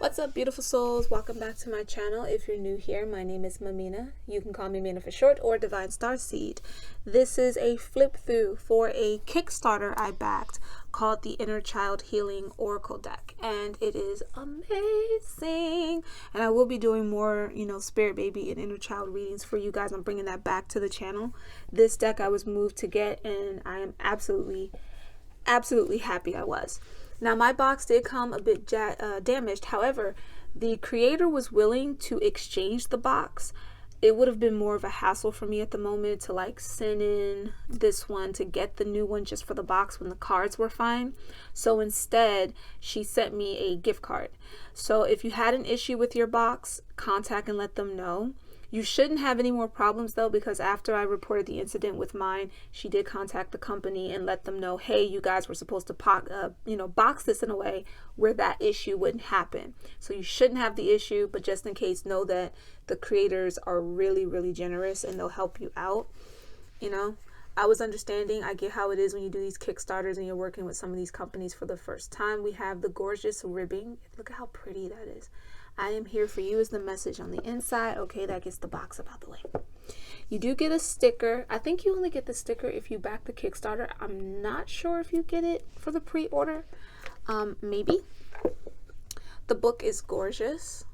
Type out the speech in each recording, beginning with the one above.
What's up, beautiful souls? Welcome back to my channel. If you're new here, my name is Mamina. You can call me Mina for short, or Divine Starseed. This is a flip through for a Kickstarter I backed called the Inner Child Healing Oracle deck, and it is amazing. And I will be doing more, spirit baby and inner child readings for you guys. I'm bringing that back to the channel. This deck I was moved to get, and I am absolutely happy I was. Now, my box did come a bit damaged. However, the creator was willing to exchange the box. It would have been more of a hassle for me at the moment to send in this one to get the new one just for the box when the cards were fine. So instead, she sent me a gift card. So if you had an issue with your box, contact and let them know. You shouldn't have any more problems though, because after I reported the incident with mine, she did contact the company and let them know, hey, you guys were supposed to box this in a way where that issue wouldn't happen. So you shouldn't have the issue, but just in case, know that the creators are really, really generous and they'll help you out. I was understanding. I get how it is when you do these Kickstarters and you're working with some of these companies for the first time. We have the gorgeous ribbing. Look at how pretty that is. I am here for you is the message on the inside. Okay, that gets the box up out the way. You do get a sticker. I think you only get the sticker if you back the Kickstarter. I'm not sure if you get it for the pre-order. Maybe. The book is gorgeous.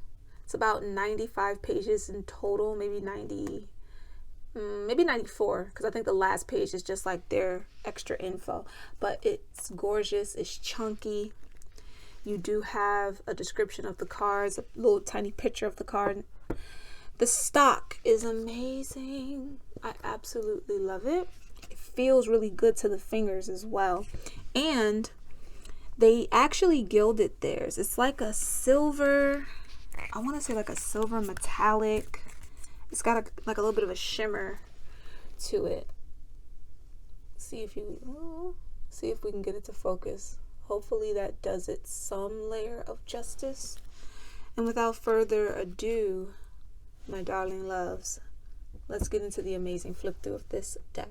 It's about 95 pages in total, maybe 90, maybe 94, because I think the last page is just like their extra info. But it's gorgeous. It's chunky. You do have a description of the cards, a little tiny picture of the card. The stock is amazing. I absolutely love it. It feels really good to the fingers as well. And they actually gilded theirs. It's like a silver, I want to say like a silver metallic. It's got a little bit of a shimmer to it. See if we can get it to focus. Hopefully that does it some layer of justice. And without further ado, my darling loves, let's get into the amazing flip through of this deck.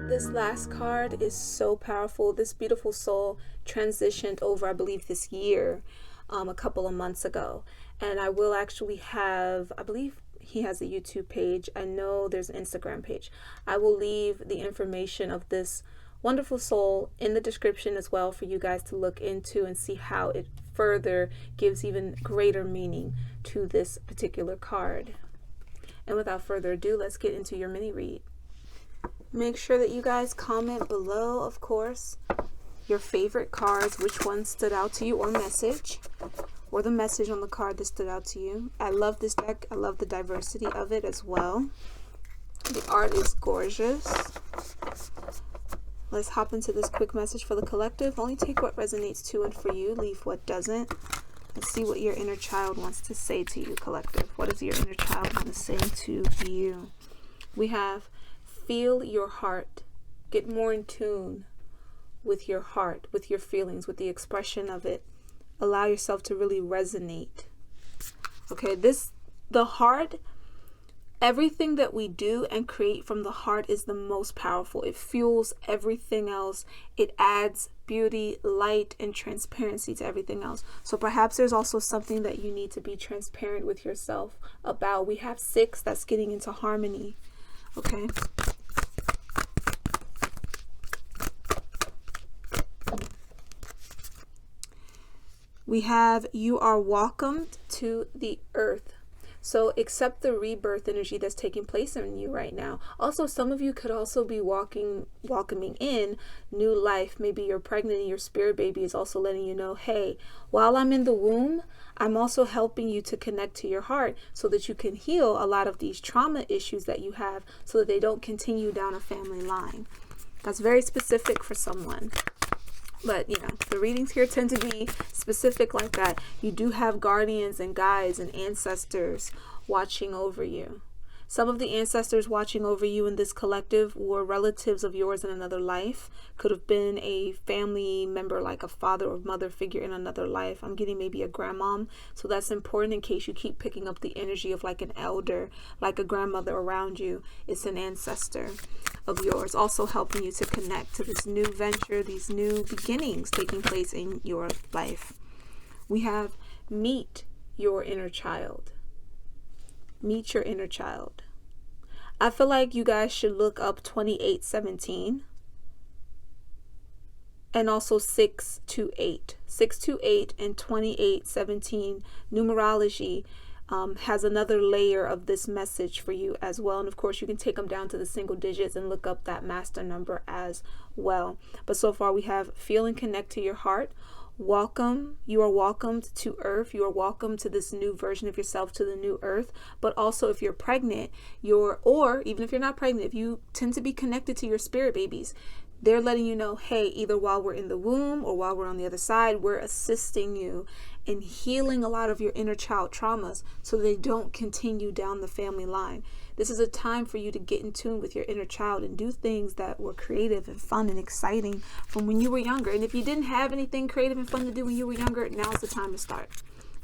This last card is so powerful. This beautiful soul transitioned over, I believe, this year, a couple of months ago. And I will actually have, I believe he has a YouTube page. I know there's an Instagram page. I will leave the information of this wonderful soul in the description as well for you guys to look into and see how it further gives even greater meaning to this particular card. And without further ado, let's get into your mini read. Make sure that you guys comment below, of course, your favorite cards, which one stood out to you, or the message on the card that stood out to you. I love this deck. I love the diversity of it as well. The art is gorgeous. Let's hop into this quick message for the collective. Only take what resonates to and for you. Leave what doesn't. Let's see what your inner child wants to say to you, collective. What does your inner child want to say to you? We have feel your heart. Get more in tune with your heart, with your feelings, with the expression of it. Allow yourself to really resonate. Okay, the heart, everything that we do and create from the heart is the most powerful. It fuels everything else. It adds beauty, light, and transparency to everything else. So perhaps there's also something that you need to be transparent with yourself about. We have 6 that's getting into harmony. Okay. We have you are welcomed to the earth. So accept the rebirth energy that's taking place in you right now. Also, some of you could also be welcoming in new life. Maybe you're pregnant and your spirit baby is also letting you know, hey, while I'm in the womb, I'm also helping you to connect to your heart so that you can heal a lot of these trauma issues that you have so that they don't continue down a family line. That's very specific for someone. But, you know, the readings here tend to be specific like that. You do have guardians and guides and ancestors watching over you. Some of the ancestors watching over you in this collective were relatives of yours in another life. Could have been a family member, like a father or mother figure in another life. I'm getting maybe a grandmom. So that's important in case you keep picking up the energy of like an elder, like a grandmother around you. It's an ancestor of yours, also helping you to connect to this new venture, these new beginnings taking place in your life. We have meet your inner child. Meet your inner child. I feel like you guys should look up 2817 and also 628. 628 and 2817 numerology has another layer of this message for you as well. And of course, you can take them down to the single digits and look up that master number as well. But so far we have feel and connect to your heart. Welcome. You are welcomed to earth. You are welcome to this new version of yourself, to the new earth. But also if you're pregnant, or even if you're not pregnant, if you tend to be connected to your spirit babies, they're letting you know, hey, either while we're in the womb or while we're on the other side, we're assisting you in healing a lot of your inner child traumas so they don't continue down the family line. This is a time for you to get in tune with your inner child and do things that were creative and fun and exciting from when you were younger. And if you didn't have anything creative and fun to do when you were younger, now's the time to start.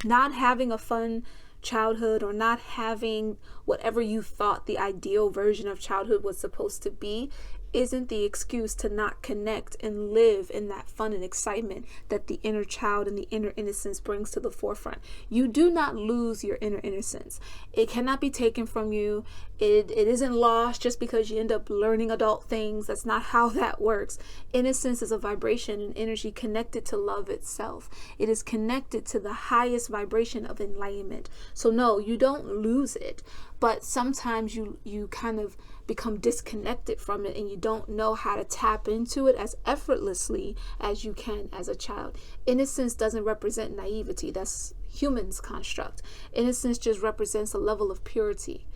Not having a fun childhood or not having whatever you thought the ideal version of childhood was supposed to be isn't the excuse to not connect and live in that fun and excitement that the inner child and the inner innocence brings to the forefront. You do not lose your inner innocence. It cannot be taken from you. It isn't lost just because you end up learning adult things. That's not how that works. Innocence is a vibration and energy connected to love itself. It is connected to the highest vibration of enlightenment. So no, you don't lose it, but sometimes you kind of become disconnected from it and you don't know how to tap into it as effortlessly as you can as a child. Innocence doesn't represent naivety. That's humans' construct. Innocence just represents a level of purity.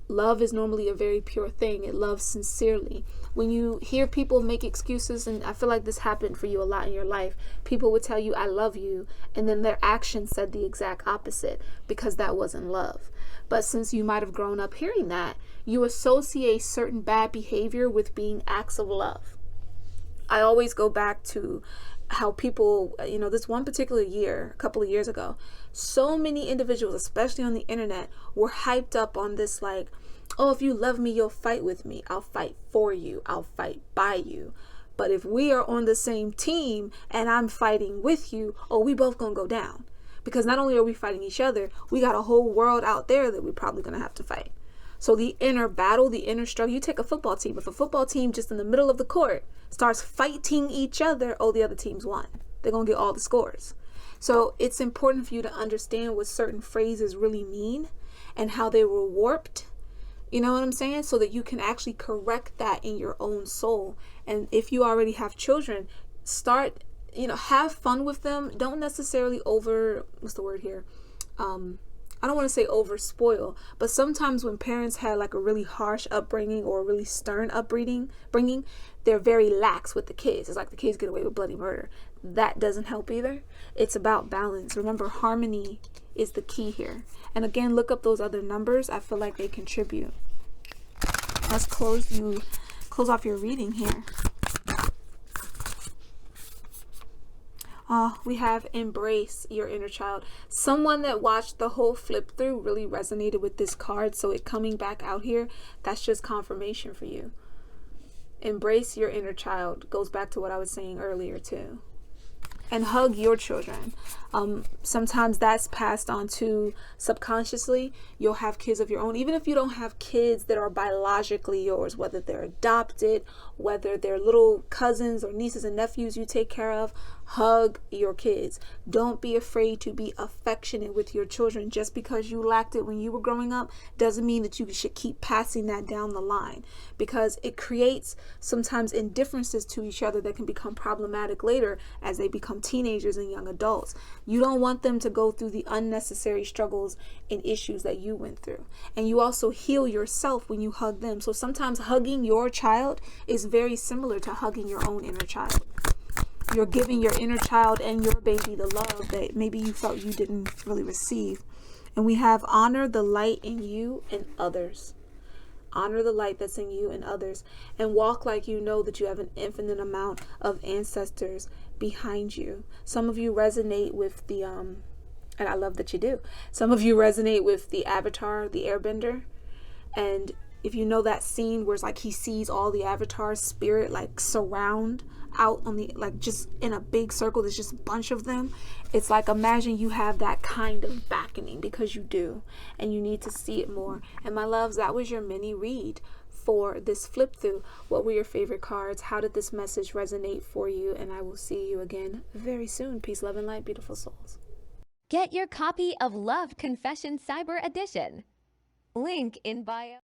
Love is normally a very pure thing. It loves sincerely. When you hear people make excuses, and I feel like this happened for you a lot in your life, people would tell you, I love you, and then their actions said the exact opposite because that wasn't love. But since you might have grown up hearing that, you associate certain bad behavior with being acts of love. I always go back to how people, this one particular year, a couple of years ago, so many individuals, especially on the internet, were hyped up on this like Oh, if you love me, you'll fight with me. I'll fight for you. I'll fight by you. But if we are on the same team and I'm fighting with you, oh, we both gonna go down. Because not only are we fighting each other, we got a whole world out there that we're probably gonna have to fight. So the inner battle, the inner struggle, you take a football team. If a football team just in the middle of the court starts fighting each other, oh, the other team's won. They're gonna get all the scores. So it's important for you to understand what certain phrases really mean and how they were warped. You know what I'm saying? So that you can actually correct that in your own soul. And if you already have children, start, have fun with them. Don't necessarily what's the word here? I don't want to say over spoil, but sometimes when parents had like a really harsh upbringing or a really stern upbringing, they're very lax with the kids. It's like the kids get away with bloody murder. That doesn't help either. It's about balance. Remember, harmony is the key here. And again, look up those other numbers. I feel like they contribute. Let's close off your reading here. We have embrace your inner child. Someone that watched the whole flip through really resonated with this card. So it coming back out here, that's just confirmation for you. Embrace your inner child goes back to what I was saying earlier too. And hug your children. Sometimes that's passed on to subconsciously. You'll have kids of your own, even if you don't have kids that are biologically yours, whether they're adopted, whether they're little cousins or nieces and nephews you take care of. Hug your kids. Don't be afraid to be affectionate with your children. Just because you lacked it when you were growing up doesn't mean that you should keep passing that down the line, because it creates sometimes indifferences to each other that can become problematic later as they become teenagers and young adults. You don't want them to go through the unnecessary struggles and issues that you went through. And you also heal yourself when you hug them. So sometimes hugging your child is very similar to hugging your own inner child. You're giving your inner child and your baby the love that maybe you felt you didn't really receive. And we have honor the light in you and others. Honor the light that's in you and others, and walk like you know that you have an infinite amount of ancestors behind you. Some of you resonate with the and I love that you do. Some of you resonate with the Avatar, the Airbender. And if you know that scene where it's like he sees all the Avatar's spirit like surround out on the, like just in a big circle, there's just a bunch of them. It's like, imagine you have that kind of beckoning, because you do, and you need to see it more. And my loves, that was your mini read for this flip through. What were your favorite cards? How did this message resonate for you? And I will see you again very soon. Peace, love, and light, beautiful souls. Get your copy of Love Confession Cyber Edition. Link in bio.